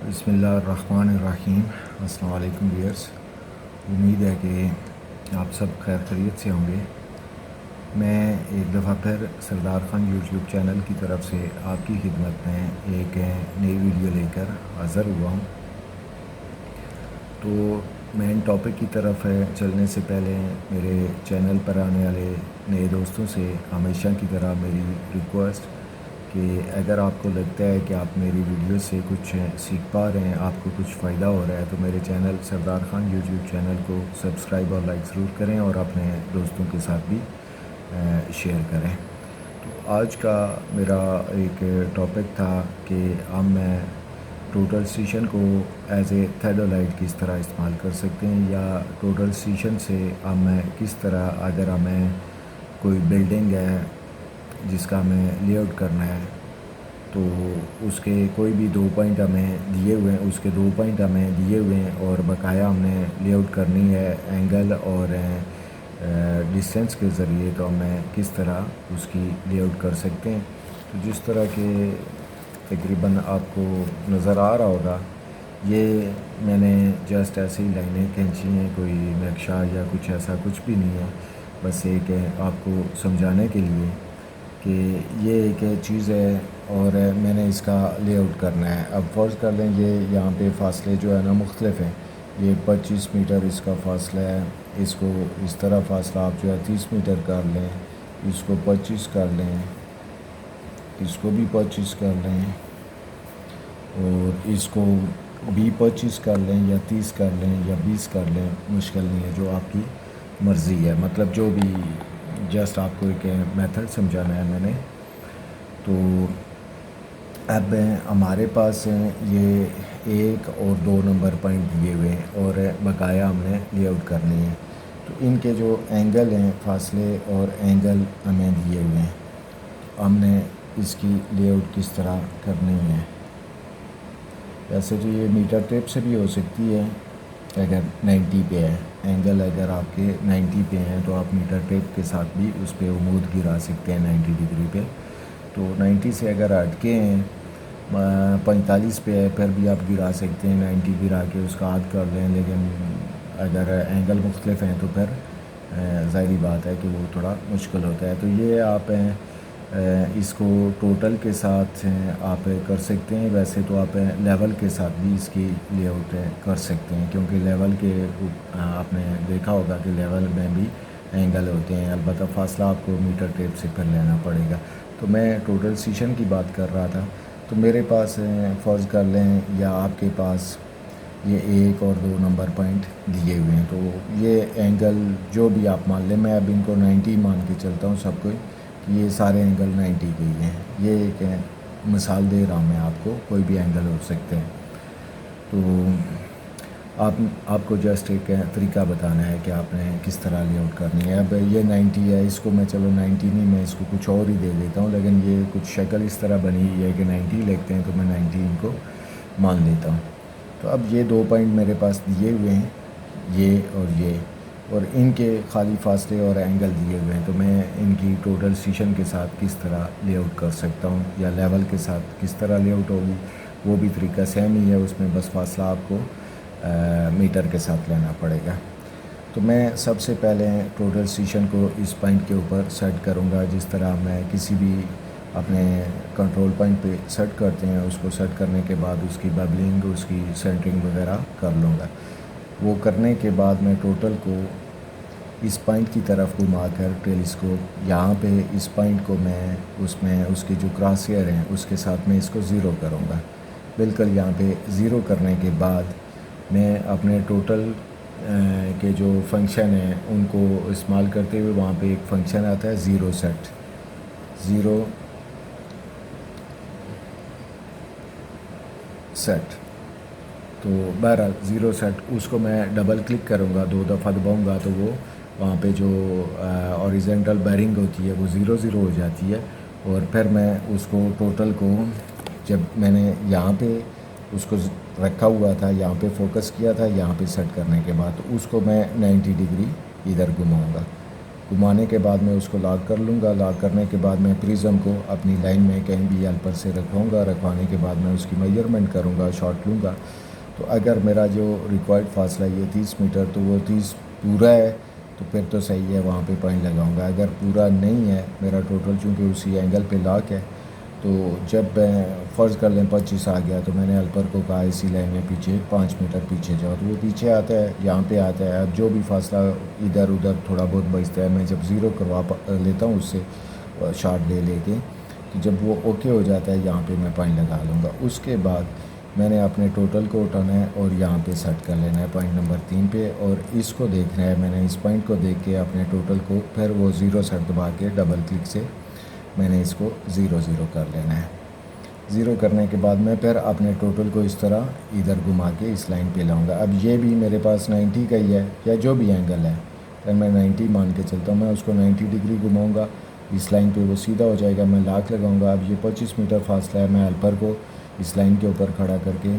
بسم اللہ الرحمن الرحیم۔ السلام علیکم ویئرس، امید ہے کہ آپ سب خیر خیریت سے ہوں گے۔ میں ایک دفعہ پھر سردار خان یوٹیوب چینل کی طرف سے آپ کی خدمت میں ایک نئی ویڈیو لے کر حاضر ہوا ہوں۔ تو مین ٹاپک کی طرف چلنے سے پہلے میرے چینل پر آنے والے نئے دوستوں سے ہمیشہ کی طرح میری ریکویسٹ کہ اگر آپ کو لگتا ہے کہ آپ میری ویڈیو سے کچھ سیکھ پا رہے ہیں، آپ کو کچھ فائدہ ہو رہا ہے، تو میرے channel Sardar Khan YouTube channel کو سبسکرائب اور لائک ضرور کریں اور اپنے دوستوں کے ساتھ بھی شیئر کریں۔ تو آج کا میرا ایک ٹاپک تھا کہ میں ٹوٹل سٹیشن کو ایز اے تھیڈولائٹ کس طرح استعمال کر سکتے ہیں، یا ٹوٹل سٹیشن سے میں کس طرح، اگر ہمیں کوئی بلڈنگ ہے جس کا ہمیں لے آؤٹ کرنا ہے تو اس کے کوئی بھی 2 پوائنٹ ہمیں دیے ہوئے ہیں، اس کے 2 پوائنٹ ہمیں دیے ہوئے ہیں اور بقایا ہم نے لے آؤٹ کرنی ہے اینگل اور ڈسٹینس کے ذریعے، تو ہمیں کس طرح اس کی لے آؤٹ کر سکتے ہیں۔ تو جس طرح کہ تقریباً آپ کو نظر آ رہا ہوگا، یہ میں نے جسٹ ایسے ہی لائنیں کھینچی ہیں، کوئی نقشہ یا کچھ ایسا کچھ بھی نہیں ہے، بس ایک آپ کو سمجھانے کے لیے کہ یہ ایک چیز ہے اور میں نے اس کا لے آؤٹ کرنا ہے۔ اب فرض کر لیں یہ یہاں پہ فاصلے جو ہے نا مختلف ہیں، یہ 25 میٹر اس کا فاصلہ ہے، اس کو اس طرح فاصلہ آپ جو ہے 30 میٹر کر لیں، اس کو 25 کر لیں، اس کو بھی 25 کر لیں اور اس کو بھی 25 کر لیں یا 30 کر لیں یا 20 کر لیں، مشکل نہیں ہے، جو آپ کی مرضی ہے، مطلب جو بھی، جسٹ آپ کو ایک میتھڈ سمجھانا ہے میں نے۔ تو اب ہمارے پاس یہ 1 اور 2 نمبر پوائنٹ دیے ہوئے ہیں اور بقایا ہم نے لے آؤٹ کرنی ہے، تو ان کے جو اینگل ہیں، فاصلے اور اینگل ہمیں دیے ہوئے ہیں، ہم نے اس کی لے آؤٹ کس طرح کرنی ہے۔ ویسے تو یہ میٹر ٹیپ سے بھی ہو سکتی ہے، اگر 90 پہ ہے اینگل، اگر آپ کے 90 پہ ہیں تو آپ میٹر ٹیپ کے ساتھ بھی اس پہ عمود گرا سکتے ہیں 90 ڈگری پہ۔ تو 90 سے اگر ہٹ کے ہیں 45 پہ ہے، پھر بھی آپ گرا سکتے ہیں، 90 گرا کے اس کا آدھ کر لیں، لیکن اگر اینگل مختلف ہیں تو پھر ظاہری بات ہے کہ وہ تھوڑا مشکل ہوتا ہے۔ تو یہ آپ اس کو ٹوٹل کے ساتھ آپ کر سکتے ہیں، ویسے تو آپ لیول کے ساتھ بھی اس کی لے آؤٹ کر سکتے ہیں، کیونکہ لیول کے آپ نے دیکھا ہوگا کہ لیول میں بھی اینگل ہوتے ہیں، البتہ فاصلہ آپ کو میٹر ٹیپ سے پھر لینا پڑے گا۔ تو میں ٹوٹل سیشن کی بات کر رہا تھا، تو میرے پاس فرض کر لیں یا آپ کے پاس یہ 1 اور 2 نمبر پوائنٹ دیے ہوئے ہیں، تو یہ اینگل جو بھی آپ مان لیں، میں اب ان کو 90 مان کے چلتا ہوں سب کو، کہ یہ سارے اینگل 90 کے ہی ہیں۔ یہ ایک مثال دے رہا ہوں میں آپ کو، کوئی بھی اینگل ہو سکتے ہیں۔ تو آپ کو جسٹ ایک طریقہ بتانا ہے کہ آپ نے کس طرح لے آؤٹ کرنی ہے۔ اب یہ 90 ہے، اس کو میں چلو 90 نہیں، میں اس کو کچھ اور ہی دے دیتا ہوں، لیکن یہ کچھ شکل اس طرح بنی ہوئی ہے کہ 90 لکھتے ہیں، تو میں 90 ان کو مان لیتا ہوں۔ تو اب یہ 2 پوائنٹ میرے پاس دیے ہوئے ہیں، یہ اور ان کے خالی فاصلے اور اینگل دیے ہوئے ہیں، تو میں ان کی ٹوٹل سٹیشن کے ساتھ کس طرح لے آؤٹ کر سکتا ہوں، یا لیول کے ساتھ کس طرح لے آؤٹ ہوگی، وہ بھی طریقہ سیم ہی ہے، اس میں بس فاصلہ آپ کو میٹر کے ساتھ لینا پڑے گا۔ تو میں سب سے پہلے ٹوٹل سٹیشن کو اس پوائنٹ کے اوپر سیٹ کروں گا، جس طرح میں کسی بھی اپنے کنٹرول پوائنٹ پہ سیٹ کرتے ہیں، اس کو سیٹ کرنے کے بعد اس کی ببلنگ، اس کی سینٹرنگ وغیرہ کر لوں گا۔ وہ کرنے کے بعد میں ٹوٹل کو اس پوائنٹ کی طرف گھما کر ٹیلیسکوپ یہاں پہ اس پوائنٹ کو میں اس کے جو کراس ہیئر ہیں اس کے ساتھ میں اس کو 0 کروں گا۔ بالکل یہاں پہ 0 کرنے کے بعد میں اپنے ٹوٹل کے جو فنکشن ہیں ان کو استعمال کرتے ہوئے، وہاں پہ ایک فنکشن آتا ہے 0 سیٹ، 0 سیٹ، تو بہرحال 0 سیٹ، اس کو میں ڈبل کلک کروں گا، 2 دفعہ دباؤں گا تو وہ وہاں پہ جو اوریزنٹل بیرنگ ہوتی ہے وہ 0 0 ہو جاتی ہے، اور پھر میں اس کو ٹوٹل کو، جب میں نے یہاں پہ اس کو رکھا ہوا تھا، یہاں پہ فوکس کیا تھا، یہاں پہ سیٹ کرنے کے بعد، تو اس کو میں 90 ڈگری ادھر گھماؤں گا، گھمانے کے بعد میں اس کو لاک کر لوں گا. لاک کرنے کے بعد میں پریزم کو اپنی لائن میں کہیں بھی ہیلپر سے رکھواؤں گا. رکھوانے کے بعد میں اس کی میجرمنٹ کروں گا, شاٹ لوں گا. تو اگر میرا جو ریکوائرڈ فاصلہ یہ 30 میٹر تو وہ 30 پورا ہے تو پھر تو صحیح ہے, وہاں پہ پوائنٹ لگاؤں گا. اگر پورا نہیں ہے میرا ٹوٹل, چونکہ اسی اینگل پہ لاک ہے, تو جب میں فرض کر لیں 25 آ گیا تو میں نے ہیلپر کو کہا اسی لائن میں پیچھے 5 میٹر پیچھے جاؤ, تو وہ پیچھے آتا ہے, یہاں پہ آتا ہے. اب جو بھی فاصلہ ادھر ادھر تھوڑا بہت بچتا ہے, میں جب زیرو کروا لیتا ہوں اس سے شاٹ لے کے, تو جب وہ اوکے ہو جاتا ہے یہاں پہ میں پوائنٹ لگا لوں گا. اس کے بعد میں نے اپنے ٹوٹل کو اٹھانا ہے اور یہاں پہ سیٹ کر لینا ہے پوائنٹ نمبر 3 پہ, اور اس کو دیکھنا ہے. میں نے اس پوائنٹ کو دیکھ کے اپنے ٹوٹل کو پھر وہ زیرو سیٹ دبا کے ڈبل کلک سے میں نے اس کو 0 کر لینا ہے. 0 کرنے کے بعد میں پھر اپنے ٹوٹل کو اس طرح ادھر گھما کے اس لائن پہ لاؤں گا. اب یہ بھی میرے پاس 90 کا ہی ہے یا جو بھی اینگل ہے, پھر میں 90 مان کے چلتا ہوں. میں اس کو 90 ڈگری گھماؤں گا, اس لائن پہ وہ سیدھا ہو جائے گا. میں لاک لگاؤں گا. اب یہ 25 میٹر فاصلہ ہے, میں ہیلپر کو اس لائن کے اوپر کھڑا کر کے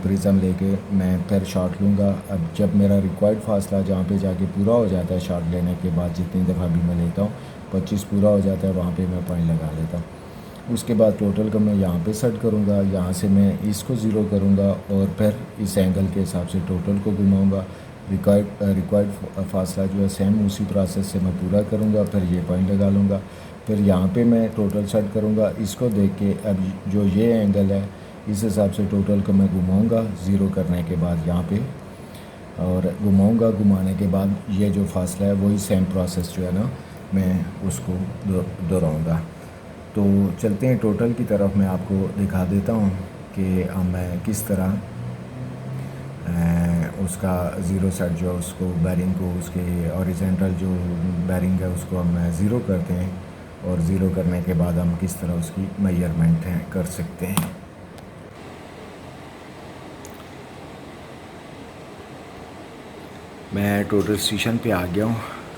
پریزم لے کے میں پھر شاٹ لوں گا. اب جب میرا ریکوائرڈ فاصلہ جہاں پہ جا کے پورا ہو جاتا ہے شاٹ لینے کے بعد, جتنی دفعہ بھی میں لیتا ہوں 25 پورا ہو جاتا ہے, وہاں پہ میں پوائنٹ لگا لیتا ہوں. اس کے بعد ٹوٹل کو میں یہاں پہ سیٹ کروں گا, یہاں سے میں اس کو 0 کروں گا اور پھر اس اینگل کے حساب سے ٹوٹل کو گھماؤں گا. ریکوائرڈ فاصلہ جو ہے سیم اسی پروسیس سے میں پورا کروں گا, پھر یہ پوائنٹ لگا لوں گا. پھر یہاں پہ میں ٹوٹل سیٹ کروں گا, اس کو دیکھ کے اب جو یہ اینگل ہے اس حساب سے ٹوٹل کو میں گھماؤں گا 0 کرنے کے بعد یہاں پہ, اور گھماؤں گا. گھمانے کے بعد یہ جو فاصلہ ہے وہی سیم پروسیس جو ہے نا میں اس کو دہراؤں گا. تو چلتے ہیں ٹوٹل کی طرف, میں آپ کو دکھا دیتا ہوں کہ میں کس طرح اس کا 0 سیٹ جو اس کو بیرنگ کو اس کے اوریزنٹل جو بیرنگ ہے اس کو ہم 0 کرتے ہیں, اور 0 کرنے کے بعد ہم کس طرح اس کی میجرمنٹ کر سکتے ہیں. میں ٹوٹل اسٹیشن پہ آ گیا ہوں.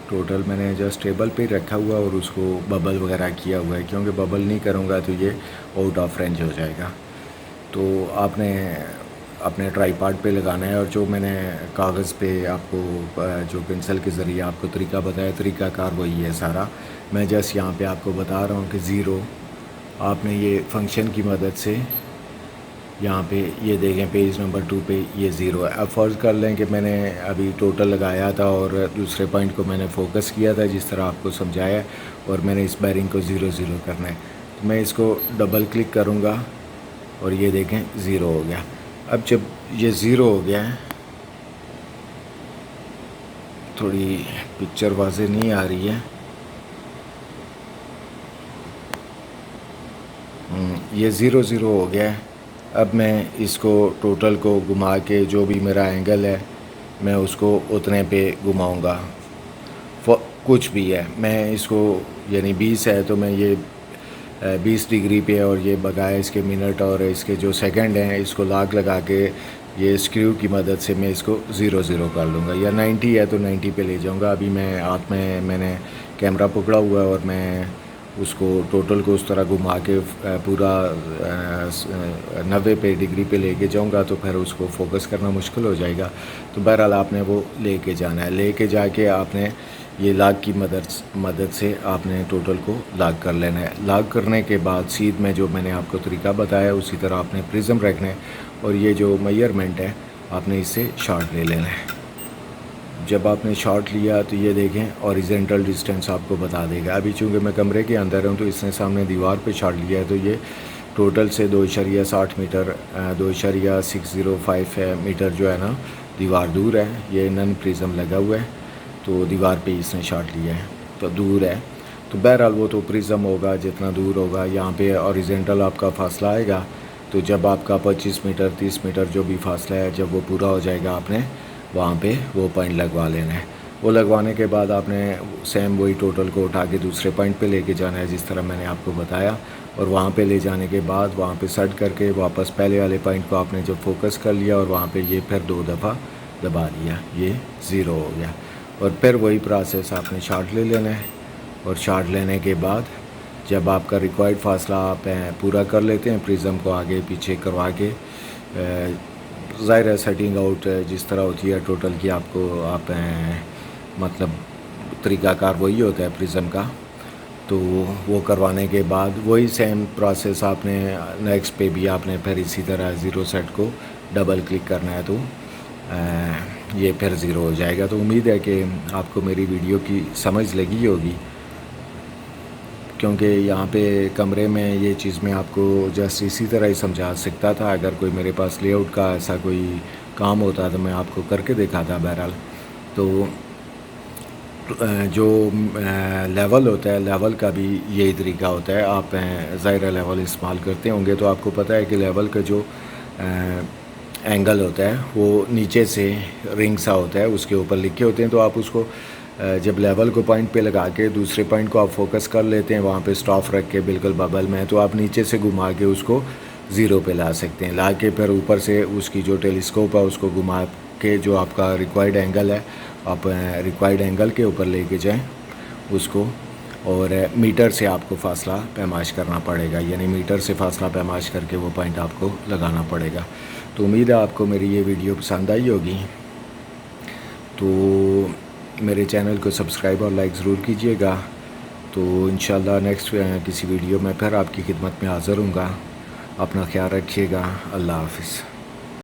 ٹوٹل میں نے جسٹ ٹیبل پہ رکھا ہوا اور اس کو ببل وغیرہ کیا ہوا ہے, کیونکہ ببل نہیں کروں گا تو یہ آؤٹ آف رینج ہو جائے گا. تو آپ نے اپنے ٹرائی پاڈ پہ لگانا ہے, اور جو میں نے کاغذ پہ آپ کو جو پنسل کے ذریعے آپ کو طریقہ بتایا, طریقہ کار وہی ہے سارا. میں جسٹ یہاں پہ آپ کو بتا رہا ہوں کہ 0 آپ نے یہ فنکشن کی مدد سے یہاں پہ یہ دیکھیں پیج نمبر 2 پہ یہ 0 ہے. اب فرض کر لیں کہ میں نے ابھی ٹوٹل لگایا تھا اور دوسرے پوائنٹ کو میں نے فوکس کیا تھا جس طرح آپ کو سمجھایا ہے, اور میں نے اس بیرنگ کو 0 کرنا ہے. تو میں اس کو ڈبل کلک کروں گا اور یہ دیکھیں 0 ہو گیا. اب جب یہ 0 ہو گیا ہے, تھوڑی پکچر واضح نہیں آ رہی ہے, یہ 0 ہو گیا ہے. اب میں اس کو ٹوٹل کو گھما کے جو بھی میرا اینگل ہے میں اس کو اتنے پہ گھماؤں گا. کچھ بھی ہے, میں اس کو یعنی 20 ہے تو میں یہ 20 ڈگری پہ, اور یہ بغیر اس کے منٹ اور اس کے جو سیکنڈ ہیں اس کو لاک لگا کے یہ اسکریو کی مدد سے میں اس کو 0 کر لوں گا. یا 90 ہے تو 90 پہ لے جاؤں گا. ابھی میں ہاتھ میں نے کیمرہ پکڑا ہوا ہے اور میں اس کو ٹوٹل کو اس طرح گھما کے پورا 90 پہ ڈگری پہ لے کے جاؤں گا, تو پھر اس کو فوکس کرنا مشکل ہو جائے گا. تو بہرحال آپ نے وہ لے کے جانا ہے. لے کے جا کے آپ نے یہ لاک کی مدد سے آپ نے ٹوٹل کو لاک کر لینا ہے. لاک کرنے کے بعد سیدھ میں جو میں نے آپ کو طریقہ بتایا اسی طرح آپ نے پرزم رکھنا ہے, اور یہ جو میجرمنٹ ہے آپ نے اس سے شارٹ لے لینا ہے. جب آپ نے شارٹ لیا تو یہ دیکھیں اوریزنٹل ڈسٹینس آپ کو بتا دے گا. ابھی چونکہ میں کمرے کے اندر ہوں تو اس نے سامنے دیوار پہ شارٹ لیا ہے, تو یہ ٹوٹل سے 2.60 میٹر 2.605 میٹر جو ہے نا دیوار دور ہے. یہ نن پرزم لگا ہوا ہے تو دیوار پہ اس نے شارٹ لیا ہے تو دور ہے. تو بہرحال وہ تو پرزم ہوگا جتنا دور ہوگا. یہاں پہ اوریزنٹل آپ کا فاصلہ آئے گا, تو جب آپ کا 25 میٹر 30 میٹر جو بھی فاصلہ ہے جب وہ پورا ہو جائے گا آپ نے وہاں پہ وہ پوائنٹ لگوا لینا ہے. وہ لگوانے کے بعد آپ نے سیم وہی ٹوٹل کو اٹھا کے دوسرے پوائنٹ پہ لے کے جانا ہے جس طرح میں نے آپ کو بتایا, اور وہاں پہ لے جانے کے بعد وہاں پہ سیٹ کر کے واپس پہلے والے پوائنٹ کو آپ نے جب فوکس کر لیا اور وہاں پہ یہ پھر 2 دفعہ دبا دیا, یہ 0 ہو گیا. اور پھر وہی پروسیس آپ نے شارٹ لے لینا ہے, اور شارٹ لینے کے بعد جب آپ کا ریکوائرڈ فاصلہ آپ پورا کر لیتے ہیں پرزم کو آگے پیچھے کروا کے, ظاہر ہے سیٹنگ آؤٹ جس طرح ہوتی ہے ٹوٹل کی آپ کو آپ مطلب طریقہ کار وہی ہوتا ہے پرزم کا. تو وہ کروانے کے بعد وہی سیم پروسیس آپ نے نیکسٹ پہ بھی آپ نے پھر اسی طرح زیرو سیٹ کو ڈبل کلک کرنا ہے تو یہ پھر زیرو ہو جائے گا. تو امید ہے کہ آپ کو میری ویڈیو کی سمجھ لگی ہوگی, کیونکہ یہاں پہ کمرے میں یہ چیز میں آپ کو جسٹ اسی طرح ہی سمجھا سکتا تھا. اگر کوئی میرے پاس لے آؤٹ کا ایسا کوئی کام ہوتا تو میں آپ کو کر کے دکھاتا. بہرحال تو جو لیول ہوتا ہے, لیول کا بھی یہی طریقہ ہوتا ہے. آپ ظاہر لیول استعمال کرتے ہوں گے تو آپ کو پتہ ہے کہ لیول کا جو اینگل ہوتا ہے وہ نیچے سے رنگ سا ہوتا ہے, اس کے اوپر لکھے ہوتے ہیں. تو آپ اس کو جب لیول کو پوائنٹ پہ لگا کے دوسرے پوائنٹ کو آپ فوکس کر لیتے ہیں وہاں پہ اسٹاف رکھ کے بالکل ببل میں, تو آپ نیچے سے گھما کے اس کو زیرو پہ لا سکتے ہیں. لا کے پھر اوپر سے اس کی جو ٹیلیسکوپ ہے اس کو گھما کے جو آپ کا ریکوائرڈ اینگل ہے آپ ریکوائرڈ اینگل کے اوپر لے کے جائیں اس کو, اور میٹر سے آپ کو فاصلہ پیمائش کرنا پڑے گا, یعنی میٹر سے فاصلہ پیمائش کر کے وہ پوائنٹ آپ کو لگانا پڑے گا. تو امید ہے آپ کو میری یہ ویڈیو پسند آئی ہوگی. تو میرے چینل کو سبسکرائب اور لائک ضرور کیجیے گا. تو انشاءاللہ نیکسٹ کسی ویڈیو میں پھر آپ کی خدمت میں حاضر ہوں گا. اپنا خیال رکھیے گا. اللہ حافظ.